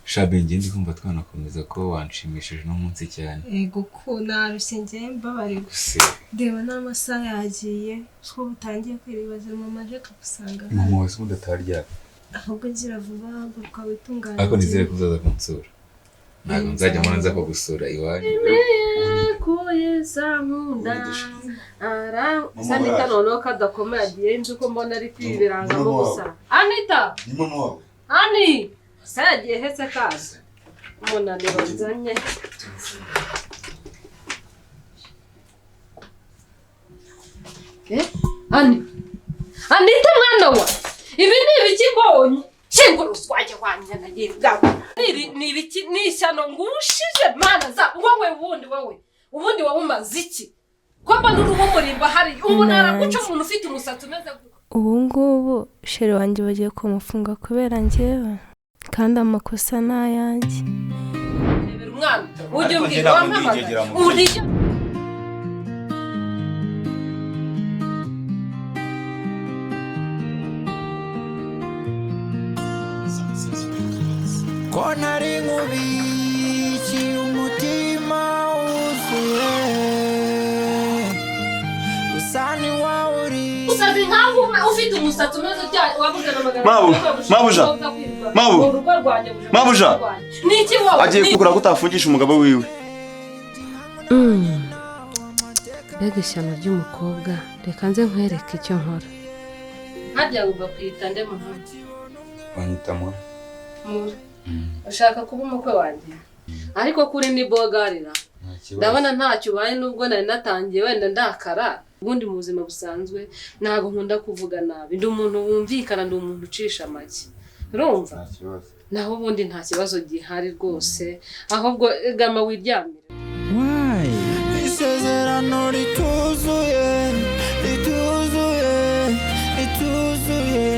shabe ngende kumva twanakomeza ko wanshimishije no munsi cyane. Yego ko narushye ngiye mbabari gusa. Deba n'amasaha yagiye so butangiye kwiribaza mama aje kugusanga. Mama wese mudatarya. Ahubwo gira vuba guka witunganya. Ako nizere kuzaza kunsura. Ntabwo nzajya mbona nza kugusura iwanyu. Kuyeza nkunda. Sanita noneho kadakomeye agiye nzi ko mbona ari kwibirangamo gusa. Anita! Ni mama wawe. Ani! Sagiye hetse kaza. Umunaniro nzanye. Anita mwana wa. Ibi ni ibiki mbonye? Shingura uswaje wanje nagiga. Ni ibiki nishyano ngushije mana za wowe. Ubundi wowe umaze iki? Kwamba n'uruhumurimba hari umunara guca umuntu ufite umusatsi umeze ubu ngubu shere wanjye bagiye kumufunga kubera njyewe kandi amakosa n'ayanjye. Rebera umwana ujye umbwira wampamagara uriye ko nari nkubiki umutima wuzuye usani wauri usazi nkaho ufite umusatsi umeze cyane wabugana Mabuja. Niki wowe Agiye kugura gutafungisha umugabo wiwe. Mbega ishyano ry'umukobwa reka nze nkwereke icyo nkora. Hajya ugakwita nde muhanzi. Wanyitamo. Ushaka kuba umukwe wanjye. Ariko kuri ni bogarira. Ndabona ntacyo ubaye nubwo nari natangiye wenda ndakara. Ubundi mu buzima busanzwe ntago nkunda kuvuga nabi. Ndi umuntu wumvikana, ndi umuntu ucisha make. Urumva? Naho ubundi nta kibazo gihari rwose. Ahubwo gama wiryamire. Why? Isezerano rituzuye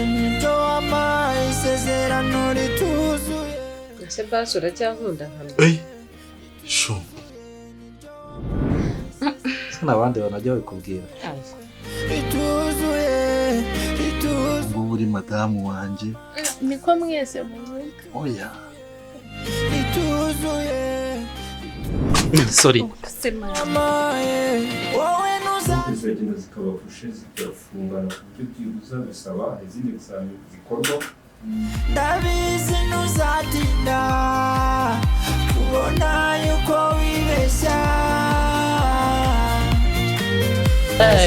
nito ama isezerano rituzuye. Ese basi uracyankunda nkamwe? Shu. Sana abandi banajya bikubwira. Rituzuye. Ngo uri madamu wanje. Niko mwese muvuga. Oya. Rituzuye. Sorry. Wowe nuza. Zagenda zikabafushe zigafungana ku buryo byibuza bisaba izindi gusanga zikorwa. Ndabizi nuzatinda kubona yuko wibeshya.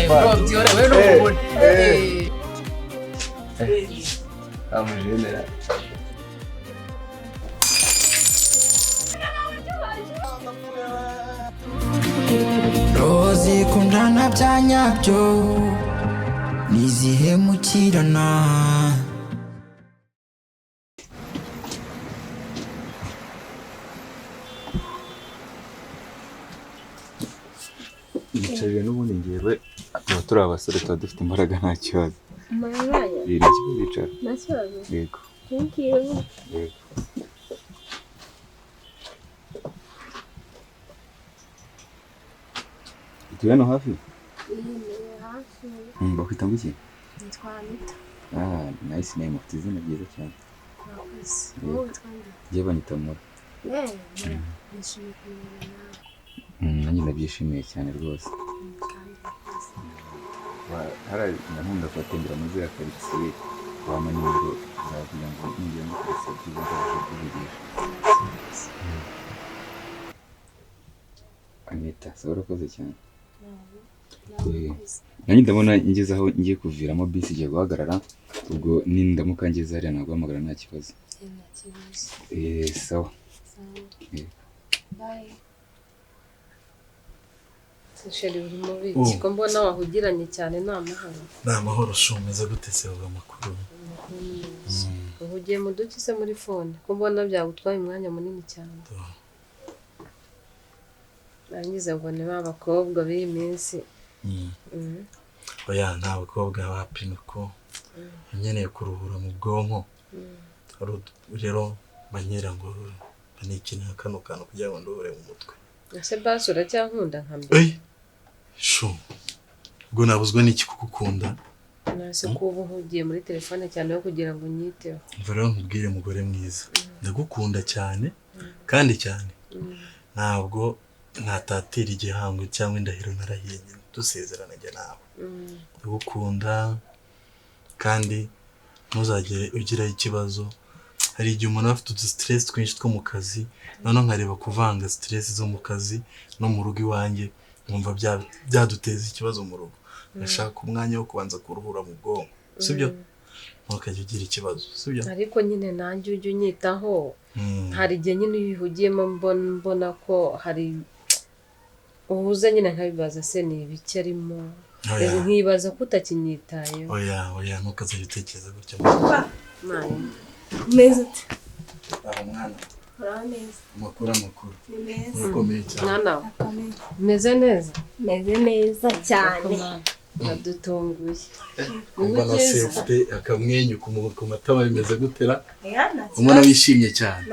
Bro, diore wewe n'ubundi. Amujene. Rozi kundana bya nyabyo nizihemukirana. Yicaye n'ubundi ngewe tuba turi abasore tuba dufite imbaraga nta kibazo. Maraya. Rero iki bicara. Nta kibazo. Yego. Thank you. Yego. Ituye hano hafi? Hafi. Bakwita ngo iki? Nitwa Anitha. Nice name, ufite izina ryiza cyane. Murakoze. Wowe twande. Ngiye banyita Mura. Nishimiye kumenya nawe. Nanjye ndabyishimiye cyane rwose. Nkunda kubatembera muri ziriya karitsiye wamenya ngo uzagira ngo ngiye muri karitsiye byiza ndabasha kuvugisha. Anitha, urakoze cyane. Nanjye ndabona ngeze aho ngiye kuviramo bisi igiye guhagarara, ubwo nindamuka ngeze hariya naguhamagara nta kibazo. Sawa. Bye. Sheri uri mubi kiko mbona wahugiranye cyane n'amahoro. N'amahoro shumeze gute se uva makuru. Uhugiye mu duki se muri phone ko mbona byagutwaye umwanya munini cyane. Nangize ngo ni babakobwa b'iyi minsi. Oya nta bakobwa bapima ko nkeneye kuruhura mu bwonko. Rero banyera ngo banikina kano kantu kugira ngo nduhure mu mutwe. Ese basi uracyankunda nkambe? Shu. Ubwo nabuzwe n'iki kugukunda? Nase kuba uhugiye muri telefone cyane yo kugira ngo nyiteho. Mva rero nkubwire mugore mwiza. ndagukunda cyane kandi cyane ntabwo natatira igihango cyangwa indahiro narahiye dusezerana njye nawe ndagukunda kandi ntuzagire ugira ikibazo hari igihe umuntu afite stress twinshi two mu kazi none nkareba kuvanga stress zo mu kazi no mu rugo iwanjye nkumva byaduteza ikibazo mu rugo ndashaka umwanya wo kubanza kuruhura mu bwonko sibyo ntukajye ugira ikibazo sibyo ariko nyine nanjye ujye unyitaho hari igihe nyine ubihugiyemo mbona ko hari uhuze nyine nkabibaza se ni ibiki arimo nkibaza ko utakinyitayeho oya ntukazajya utekereza gutya meze ute mwana uraho neza amakuru ni meza urakomeye cyane mwana meze neza meze neza cyane nadutunguye kumva na se ufite akamwenyu ku matama bimeze gutera umwana wishimye cyane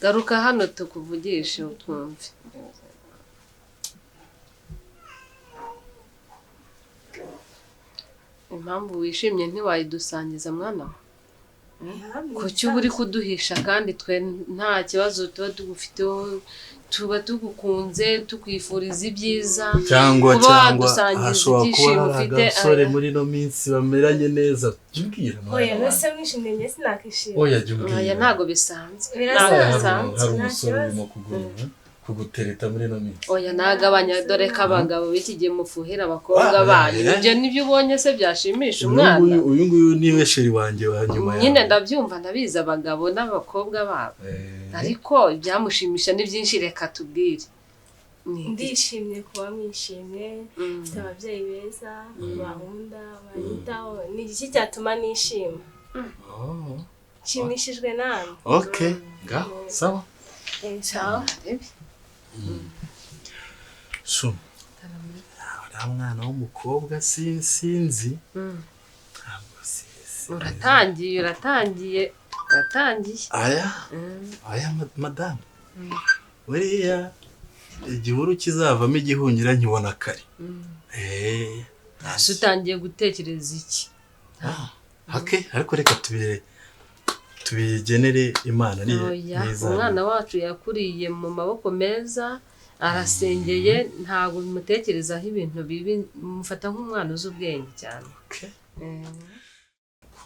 garuka hano tukuvugishe utwumve impamvu wishimye ntiwayidusangiza mwana kuki uba uri kuduhisha kandi twe nta kibazo tuba tugufiteho tuba tugukunze tukwifuriza ibyiza cyangwa hashobora kuba hari agasore muri no minsi bameranye neza jubwira oya nase mwishimye njye sinakishima oya jubwira oya ntago bisanzwe hari umusore urimo kugutereta muri no minsi oya nagabanya dore ko abagabo b'iki gihe mufuhira abakobwa banyu ibyo nibyo ubonye se byashimisha umwana uyu nguyu niwe sheri wanjye wa nyuma yawe nyine ndabyumva ndabizi abagabo n'abakobwa babo ariko ibyamushimisha ni byinshi reka tubwire ndishimye kuba mwishimye mfite ababyeyi beza bahunda banyitaho ni iki cyatuma nishima nshimishijwe nawe okay ngaho sawa sawa so uriya mwana w'umukobwa sinzi ntabwo uratangiye aya madamu buriya igihuru kizavamo igihungira nkibona kare ntase utangiye gutekereza iki ariko reka tubigenere imana neza umwana wacu yakuriye mu maboko meza arasengeye ntabwo bimutekerezaho ibintu bibi mufata nk'umwana uzi ubwenge cyane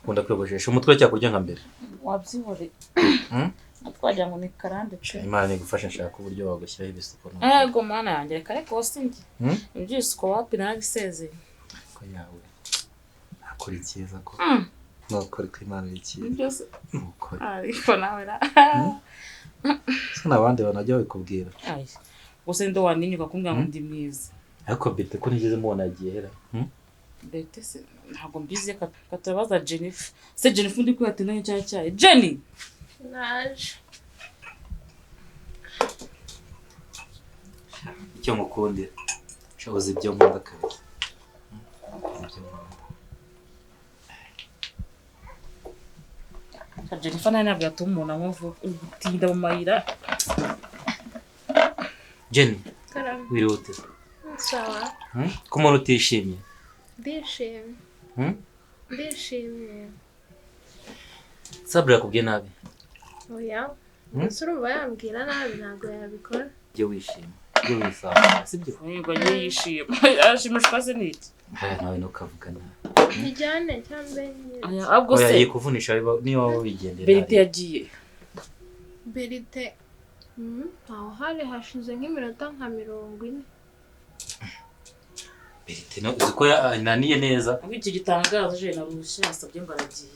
ukunda kwiyogoshesha umutwe cyakurya nka mbere wabyibore atwagira ngo ni karande pe imana igufasha nshaka uburyo wagushyiraho ibisuko yego mana yanjye reka reka wasindi ibyisuko wapi narabisezeye ko yawe akora icyiza ko nokora ko imana ikiye byose ariko nawe n'abandi banajya babikubwira gusa ndo waninyuka kumbwira ngo ndi mwiza ariko bite ko nigeze mubona agiye hera bete se ntabwo mbizi katabaza Jennifer se Jennifer ndi kwihata nayo cyaye Jenny naje icyo mukundira shabuze ibyo nkunda kabisa Jennifer nayo nabwo yatuma umuntu amvuga utinda mu mayira Jenny wirute sawa ko umuntu utishimye ndishimye Sabra yakubwiye nabi oya urumva yambwira nabi ntabwo yabikora jye wishima jye wisanga sibyo ngo njye yishima ashimishwa se niki nawe nukavuga nabi bijyane cyangwa aya abwo se yikuvunisha niyo wigendera Berite yagiye Berite aho hari hashize nk'iminota nka 40 Berite no uziko yananiye neza iki gitangazo je narushye asabye ngo aragiye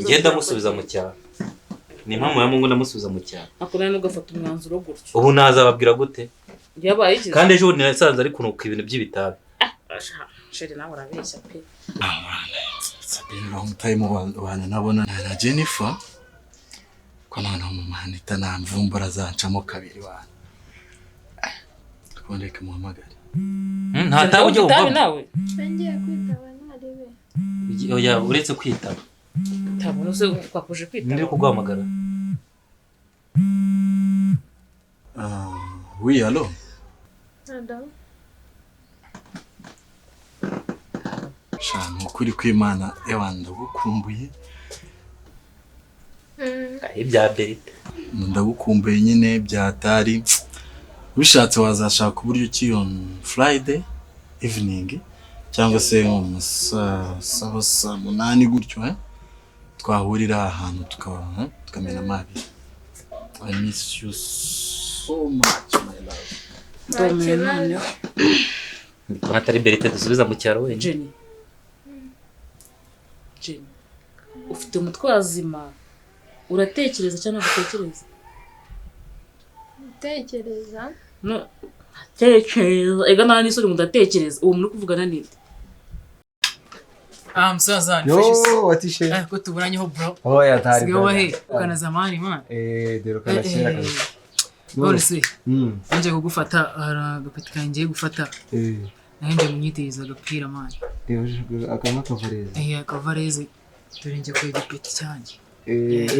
ngenda musubiza mu cyaro ni impamvu ya Mungu ndamusubiza mu cyaro akora no gafata umwanzuro gutyo ubu nazababwira gute yabaye iki kandi ejo nasanze ari kunuka ibintu by'ibitabi shere nawe urabeshya pe sabine long time wana nabona na Jennifer ko none umumanita namvumbura zancamo kabiri wana twondeka muhamagare ntatawe ujye umva nawe ngiye kwitaba naribe oya uretse kwitaba tabone se kwakuje kwitaba ndi kuguhamagara oui allo shana ukuri kw'Imana ewana ndagukumbuye ibya berite ndagukumbuye nyine byatari bishatse wazashaka uburyo ki on Friday evening cyangwa se mu saa munani gutyo twahurira ahantu tukamena amabi. I miss you so much my love. Ndomye none atari berite dusubiza mu cyaro we. Jenny ufite umutwe wazima uratekereza cyangwa utekereza? Tekereza. No tekereza ega nani sori mudatekereza uwo muri kuvugana ninde? Msaza yo watishe ko tuburanyeho bro. Oh yatari. Sigaho he ukana zamani man. Dero kana kera kana. None se nje kugufata agapeti kangiye gufata. Nanje munyiteza agapira man. Akama kavareze. Kavareze turinje ko igipeti cyanjye.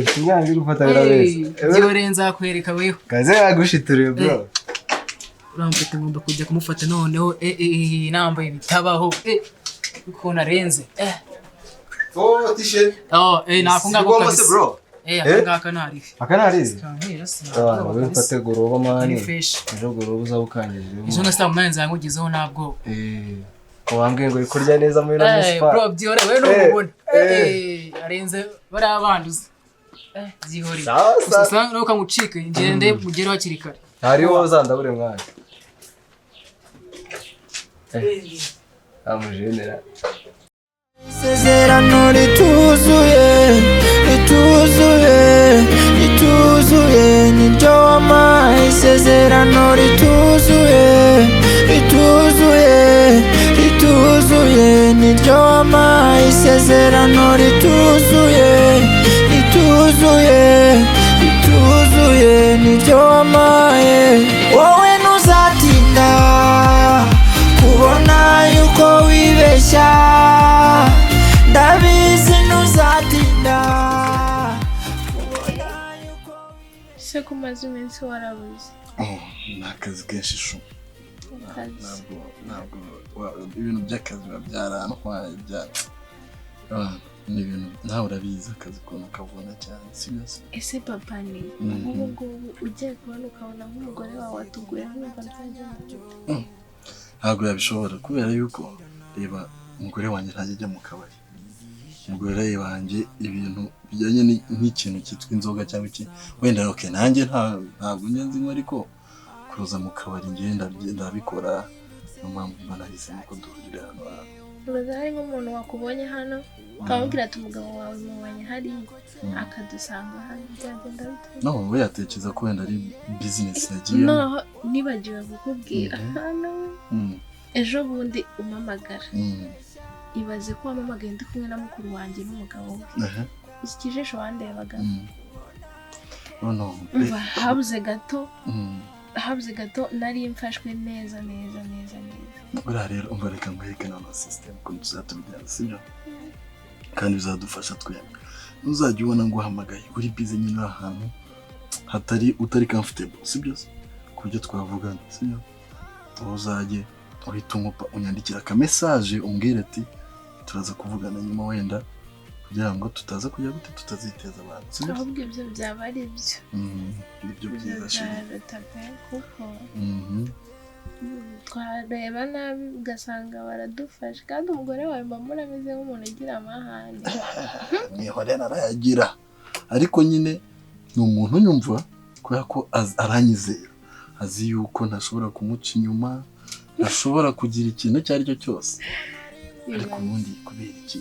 Ufite gufata birabeze. Byore nzakwereka weho. Kaze yagushituriye bro. Urampete ngomba kujya kumufata noneho nambaye bitabaho. Uko narenze t-shirt nakunga ko kabisa bro akanari wewe mfate goroba mani ejo goroba uzabukangije ejo ngasa umanze yangugizeho nabwo wambwiye ngo ikurya neza muri no muspa bro byore wewe n'ubona arenze bari abanduza byihori usanga no kangucike ngende mugere hakiri kare hariho uzandabure mwana amujenera isezerano rituzuye niryo wampaye isezerano rituzuye niryo wampaye isezerano rituzuye niryo wampaye wowe ntuzatinda kubona yuko wibeshya ndabizi ntuzatinda se kumaze iminsi warabuze nakazi kenshi shu ntabwo ibintu by'akazi babyarantwaye n'ibintu nawe urabizi akazi ukuntu kavuna cyane sibyo? Ese papa ni ubu ngubu ugiye kubona ukabona nk'umugore wawe watuguye nkumva nzajya ntabwo yabishobora kubera yuko reba umugore wanjye ntajya ajya mu kabari. Umugore wanjye ibintu bijyanye n'ikintu cyitwa inzoga cyangwa iki wenda okay nanjye ntabwo nzi ariko kuza mu kabari ngenda ndabikora mpamvu banahisemo ko duhurira hano. Ubaza hari nk'umuntu wakubonye hano ukabwira ati umugabo wawe mubanye hari akadusanga hano byagenda bite? No we yatekereza ko wenda ari business yagiye. No nibagiwe kukubwira hano ejo bundi umamagara ibaze ko wamamagaye ndi kumwe na mukuru wanjye n'umugabo we ikijisho wandebaga habuze gato nari mfashwe neza buriya rero umbareka ngwereke na system ko tuzatubijyana sibyo kandi bizadufasha twembi. Uzajya ubona ngo uhamagaye uri busy nyine ahantu utari comfortable sibyo ku buryo twavugana sibyo uzajye uhita umupa unyandikira ka message umbwire ati turaza kuvugana nyuma wenda kugira ngo tutaza kujya gute tutaziteza abantu sibyo? Ahubwo ibyo byaba ari ibyo byiza cyane kuko twareba nabi ugasanga baradufasha kandi umugore wawe mbamura ameze nk'umuntu ugira amahane. Nihore narayagira ariko nyine ni umuntu nyumva kubera ko aranyizera azi yuko ntashobora kumuca inyuma ntashobora kugira ikintu icyo ari cyo cyose ariko ubundi kubera iki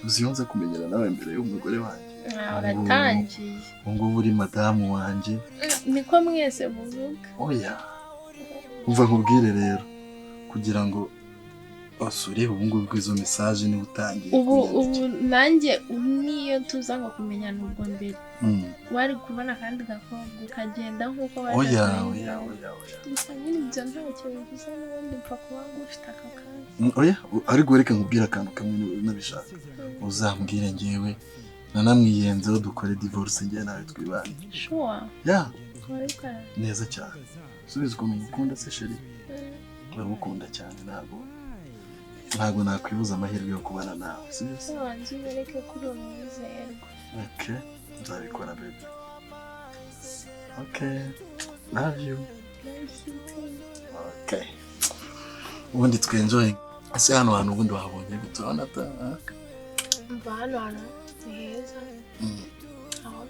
uziyonze kumenyera nawe mbere y'umugore wanjye uratangiye ngubu uri madamu wanjye niko mwese muvuga. Oya umva nkubwire rero kugira ngo basure ubu ngubu izo message ni utangiye ubu nanjye niyo tuza ngo kumenyana ubwo mbere wari kubona kandi gakobwa ukagenda nk'uko bari. Oya gusa nyine ibyo ntacyo bivuze n'ubundi mpfa kuba ngufite aka kanya. Oya ariko reka nkubwire akantu kamwe nabishaka uzambwire njyewe nanamwiyenzeho dukore divorce njye nawe twibane. Sure neza cyane subiza ukuntu mukunda se sheri urabukunda cyane ntabwo ntabwo nakwibuza amahirwe yo kubana nawe sibyo wanjye ubereke kuri uwo mwizerwa. Okay, nzabikora baby. Okay, love you. Okay, ubundi twenjoying. Ese hano hantu ubundi wahabonye guturana ta? Mva hano hantu ni heza. Aho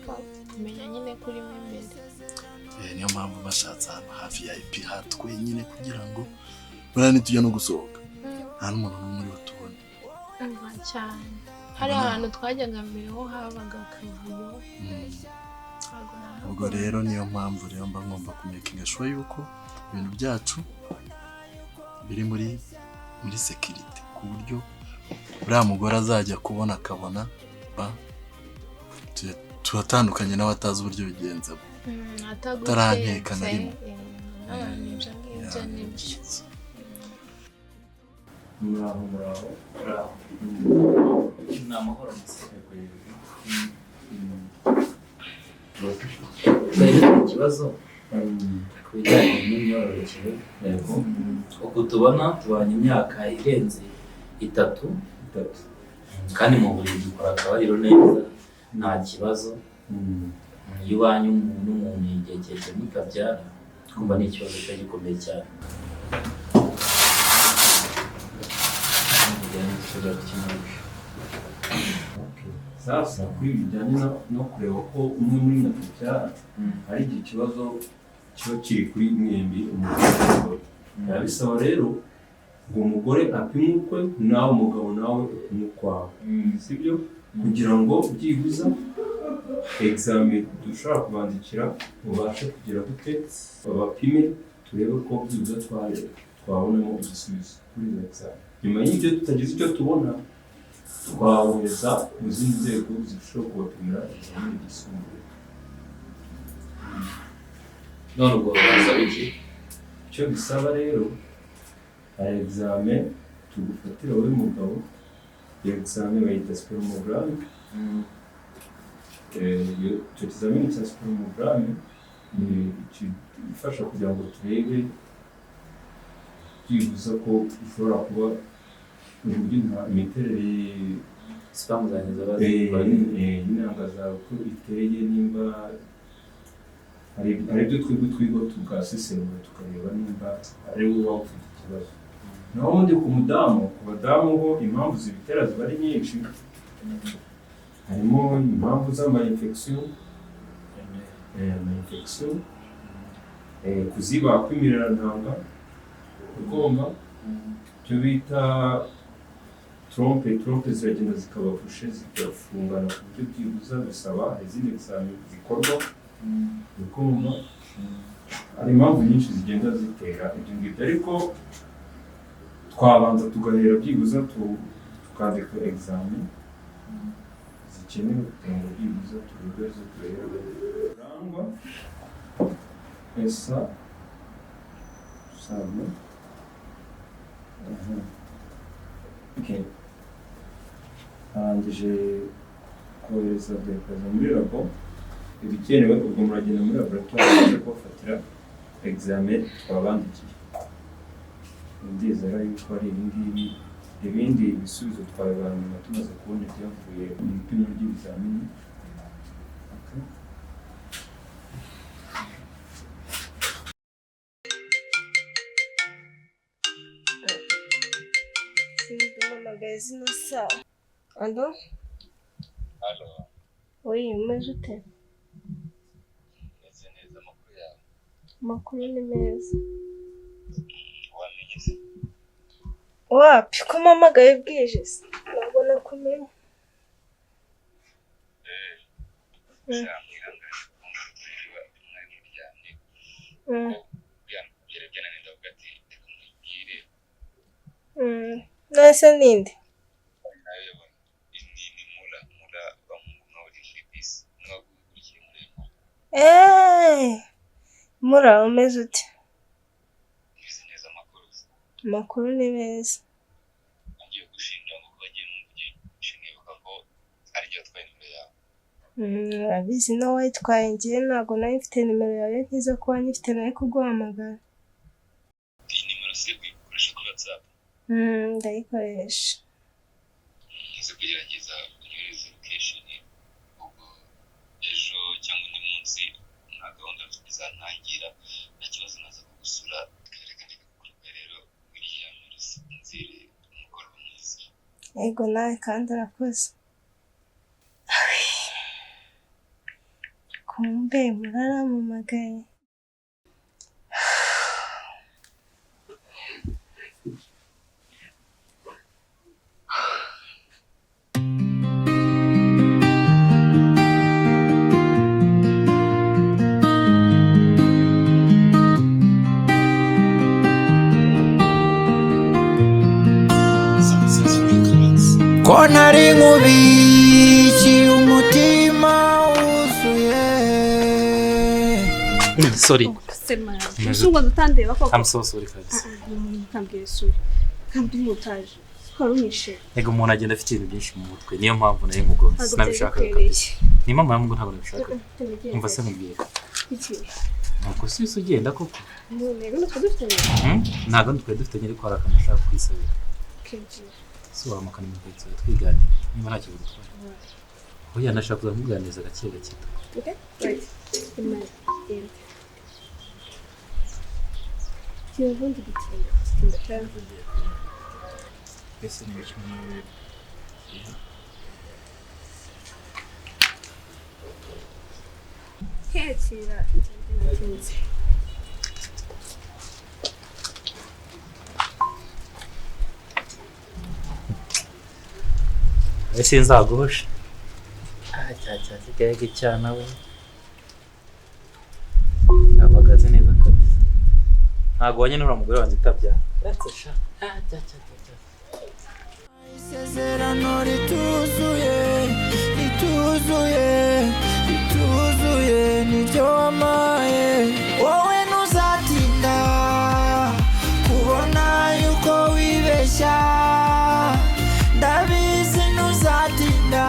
kumenya nyine kuri mo imbere. Niyo mpamvu bashatse ahantu hafi ya IP hatwe nyine kugira ngo burane tujya no gusohoka. Nta n'umuntu n'umwe uri tubone. Mva cyane. Hari ahantu twajyaga mbere ho habaga akavuyo. Ubwo rero niyo mpamvu rero mba ngomba kumekinga sure yuko ibintu byacu biri muri security ku buryo uriya mugore azajya kubona akabona turatandukanye n'abatazi uburyo bigenza ataranteka na rimwe. Muraho. Ni amahoro ikibazo ku bijyanye n'imyororokere uko tubona tubanye imyaka irenze 3 kandi mu buriri dukora akabariro neza nta kibazo. Iyo ubanye n'umuntu igihe cyose mukabyara kumva ni ikibazo cyo gikomeye cyane. Sasa kuri bijyanye no kureba ko umwe muri natubyara ari igihe ikibazo kiba kiri kuri mwembi umugore. Bisaba rero ngo umugore apime ukwe nawe umugabo nawe umukwawe sibyo kugira ngo byibuza examen dushobora kubandikira mubashe kugira gute babapime turebe ko byibuza twabonamo igisubizo kuri examen. Nyuma y'ibyo tutagize icyo tubona twawohereza mu zindi nzego zishobora kubapimira examen yisumbuye. None ubwo basaba iki? Icyo bisaba rero hari examen tugufatira wowe mugabo. Iyo examen bayita spermogramme. Icyo kizamini cya spermogramme ifasha kugira ngo turebe byibuza ko ushobora kuba uburyo nta imiterere sperm zanjye intanga zawe ko iteye nimba hari ibyo twigo tugasesengura tukareba nimba ari wowe waba ufite ikibazo. Naho ubundi ku badamu ho impamvu zibitera ziba ari nyinshi. Harimo impamvu z'ama-infection, kuziba kw'imirerantanga, ugomba icyo bita trompe ziragenda zikabafushe zigafungana ku buryo byibuza bisaba izindi examen zikorwa. Ugomba hari impamvu nyinshi zigenda zitera ibyo ngibyo ariko twabanza tugahera byibuza tukandika examen zikenewe kugira ngo byibuza turebe zo tureba rangwa esa saba. Okay. Arangije kohereza dekaza muri labo ibikenewe ubwo muragenda muri laboratoire kubafatira examen twabandikiye. Ndizera yuko ari ibindi bisubizo twabibana nyuma tumaze kubona ibyavuye mu bipimo by'ibizamini. Zino sawa. Alo? Halo. Oui, umeze ute? Meze neza amakuru yawe. Amakuru ni meza. Wamenye se? Wapi ko mpamagaye bwije se? Ntabwo nakumenya. Shamwirangaje kumurwa umwari muryamye. Byerekana nenda ugati kumubwire. Nase ninde? Mura umeze ute? Meze neza amakuru. Amakuru ni meza. Ngiye gushinja ngo bagiye mu byinshi nibuka ko ari byo twaye nimero yawe. Abizi no wayitwaye ngiye ntabwo nayo mfite nimero yawe nkiza kuba nyifite nayo kuguhamagara. Iyi nimero se kuyikoresha kuri WhatsApp. ndayikoresha. Nze kugerageza kunyohereza location ubwo ejo cyangwa undi munsi nta gahunda bizantangira nta kibazo naza kugusura reka kuruka rero William nzire umugoroba mwiza. Yego nawe kandi urakoze. Kumbe muraramumagaye. ko nari nkubikiye umutima wuzuye. Sorry. Sema. Ushobora gutandeba koko. I'm so sorry kabisa. Kambwiye sorry. Kandi mutaje. Karunyishe. Ego umuntu agenda afite ibintu byinshi mu mutwe. Niyo mpamvu nari mugonze. Sinabishaka kabisa. Ni mama yangu ntabwo nabishaka. Umva se mubwira. Iki. Ntabwo si ugenda koko. Rero nutwe dufitanye. Ntabwo nutwe dufitanye ariko hari akantu ushaka kwisabira. Kenshi. So wamakana mu gihe twiganira. Niba nta kibazo gutwara. Oya nashaka kuzamuganiriza gake gake. Okay? Right. Imana. Kivundi biteye. Ndashaka. Ese ni biki muri Kekira natinze. ese nzaguhosha. Kigege cyane we. Nabagaze neza kabisa. Ntago wanye n'ura mugore wanjye utabya. Ratsha. Isezerano rituzuye, rituzuye, rituzuye niryo wamaye. Wowe ntuzatinda kubona yuko wibeshya. Ndabizi ntuzatinda.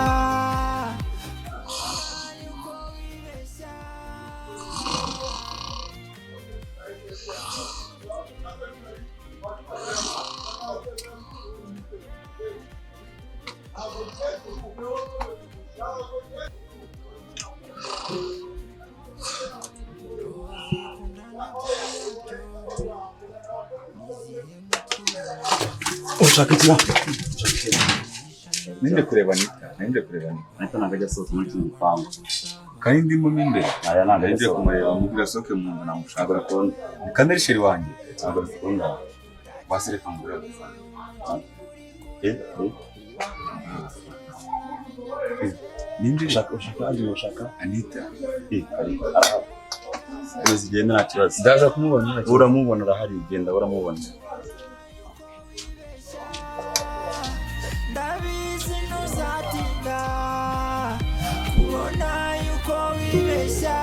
Ushaka iki? Ninde kureba Anita ntabwo ajya asohoka muri iki gipangu. Kandi ndimo imbere. Aya ntabwo ari byo kumureba mubwira soke mu nzu namushaka konda. Kandi ari sheri wanjye. Ntabwo bikunda. Wasireka ngura. Ninde ushaka Anita. Zigenda nta kibazo. Ndaza kumubona. Uramubona arahari genda uramubona. Ndabizi ntuzatinda kubona yuko wibeshya.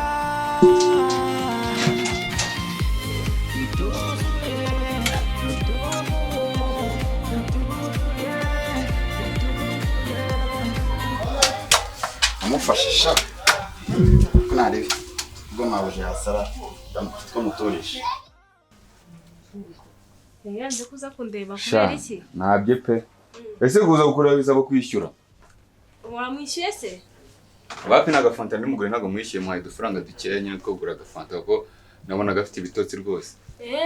amufashisha nari ubwo mabuje hasara twamutoresha. Yanze kuza kundeba kubera iki? Ntabye pe. Ese kuza gukora bisaba kwishyura. Waramwishyuye se? Bapi n'agafanta n'umugore ntago mwishyuye muhaye udufaranga dukeya nyine two kugura agafanta kuko nabona gafite ibitotsi rwose.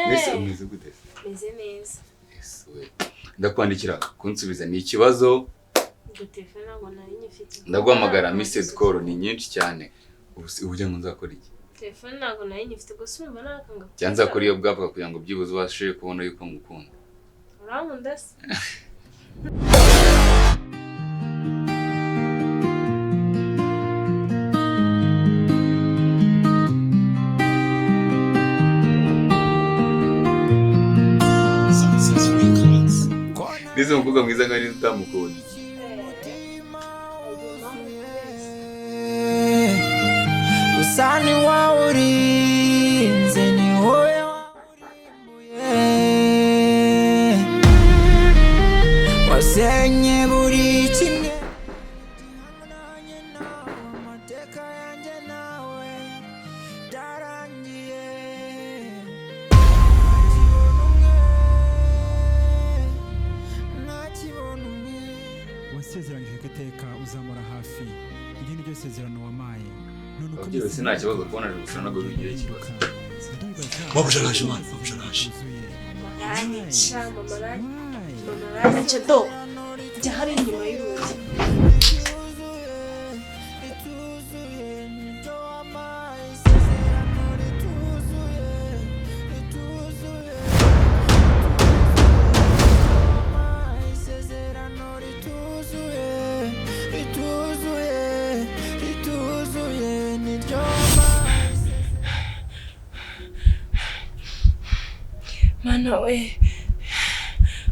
Mbese umeze gute? Meze neza. Yes we. Ndakwandikira kunsubiza ni ikibazo. Telefone ntabwo nari nyifite. Ndaguhamagara message call ni nyinshi cyane. Ubujya ngo nzakora iki? Telefone ntabwo nari nyifite gusa urumva nakanga. Cyanza kuri iyo bwapfa kugira ngo byibuze ubashe kubona yuko ngukunda. Urankunda se? Nize mukobwa mwiza nkari utamukunda. Usani wa urinze ni wowe warimbuye. Wasenye buri kimwe. Nanye nawe amateka yanjye nawe darangiye. wasezeranyije ko iteka uzamura hafi iryo ni ryo sezerano wamaye none uko byose nta kibazo kubona ari gushana ngo bigire ikibazo wabujaraje mwana wabujaraje mama ranyica do jya hari inyuma y'urugi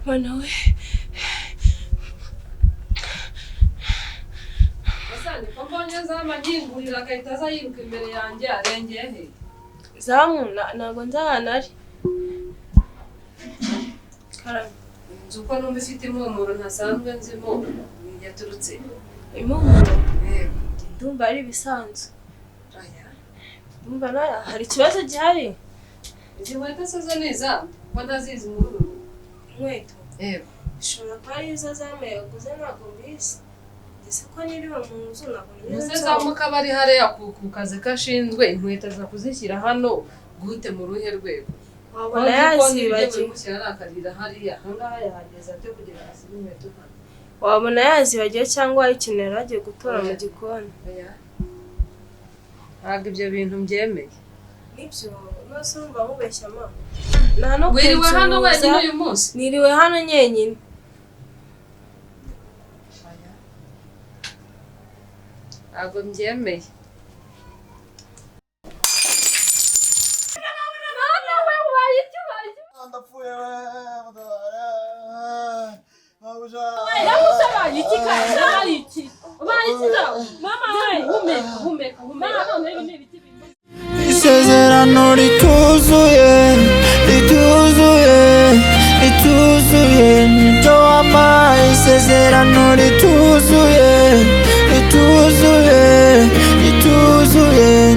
Mana we Asani ko mbonye zamanyingurira akahita aza yiruka imbere yanjye arengeye he zamu ntago nzahana ari nzi uko numva ifite impumuro ntasanzwe nzimo yaturutse impumuro ndumva ari ibisanzwe ndumva hari ikibazo gihari izi nkweto se zo ni izamu ko ndazizi muri uru inkweto yego bishobora kuba ari izo zamu yaguze ntabwo mbizi ndetse ko niriwe mu nzu ntabwo muze zamuka bari hariya ku kazi kashinzwe inkweto aza kuzishyira hano gute mu ruhe rwego wabona yazibagiwe akarira hariya ahangaha yahageze ate kugira ngo asibe inkweto hano wabona yazibagiwe cyangwa ayikenera agiye gutora mu gikoni ntabwo ibyo bintu mbyemeye nibyo rwose urumva mubeshya mama nta no wiriwe hano wenyine uyu munsi niriwe hano nyenyine ntabwo mbyemeye Isezerano rituzuye niryo wampaye isezerano rituzuye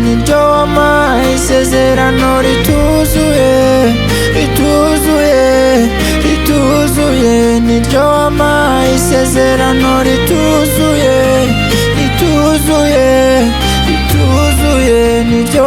niryo wampaye isezerano rituzuye niryo wampaye isezerano rituzuye niryo